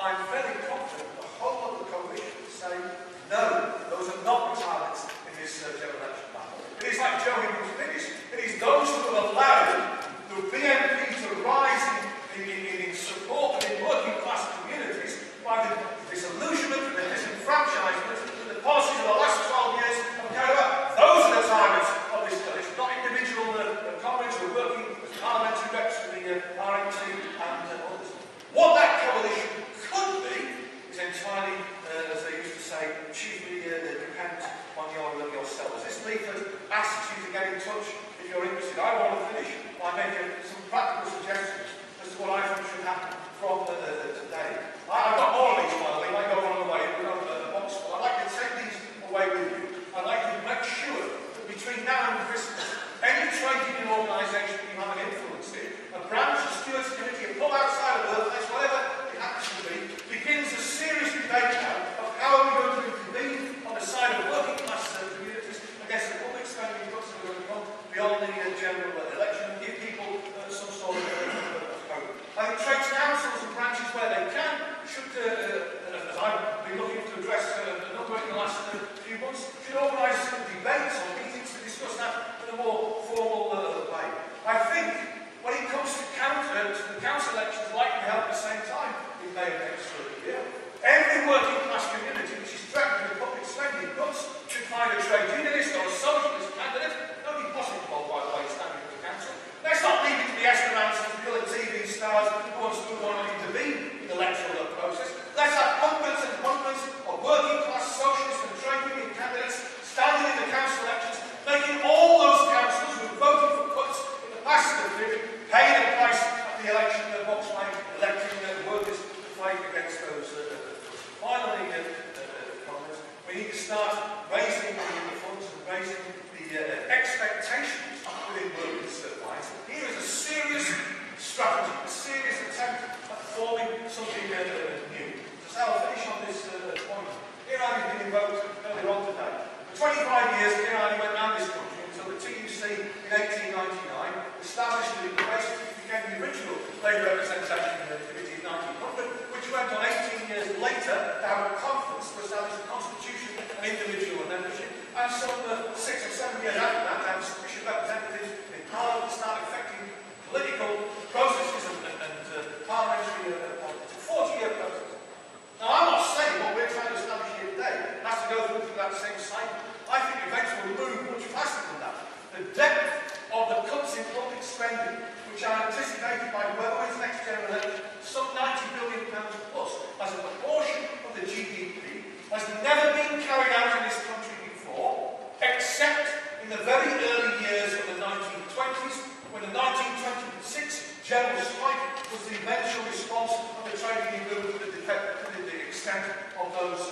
I'm fairly confident the whole of the coalition would say, no, those are not retirements in this general election battle. It is like Joe Higgins finished. It is those who have allowed the BNP to rise in support and in working class communities by the disillusionment, the disenfranchisement, the policies of the last 12 years have carried out. Those are the targets of this coalition, not individual comrades who are working as parliamentary reps for the RNT and others. What that coalition could be is entirely, as they used to say, chiefly dependent on yourselves. This leaflet asks you to get in touch if you're interested. I want to finish by making some practical suggestions as to what I think should happen from today. I've got more of these, by the way. I might go on the way. We've got a box full. I'd like to take these away with you. I'd like to make sure that between now and Christmas, any trade union organisation you have an influence in, a branch, a stewards committee, a pub outside of the workplace, whatever it happens to be, begins a serious debate now of how are we going to intervene on the side of working class communities against the public spending cuts that are going to come beyond the general election and give people some sort of hope. I think trade councils and branches where they can should, as I've been looking to address a number in the last few months, should organise debates or meetings to discuss that in a more formal way. I think when it comes to the council elections likely to be held at the same time in May of next year, every working class community which is threatened with public spending cuts should find a trade unionist or a socialist candidate. Nobody possibly involved, by the way, standing for the council. Let's not leave it to the Esteban's and the other TV stars who want to intervene in the electoral process. Let's have hundreds and hundreds of working class socialist and trade union candidates standing in the council elections, making all those councillors who voted for cuts in the past period pay the price of the election box by electing workers to fight against those cuts. Finally, Congress, we need to start raising the funds and raising the expectations within workers' lives. Here is a serious strategy, a serious attempt at forming something new. So I'll finish on this point. Here I've been invoked earlier on today. For 25 years, here I went around this country until the TUC in 1899 established the basis which became the original Labour Representation Committee of 1900, which went on 18 years later to have a conference to establish a constitution and individual membership. And some 6 or 7 years after that, to have sufficient representatives in Parliament to start affecting political processes and parliamentary politics. A 40-year process. Now, I'm not saying what we're trying to establish here today has to go through that same cycle. I think events will move much faster than that. The depth of the cuts in public spending, which are anticipated by whoever wins next general election, some £90 billion plus, as a proportion of the GDP, has never been carried out in this country before, except in the very early years of the 1920s, when the 1926 general strike was the eventual response of the trade union movement to the extent of those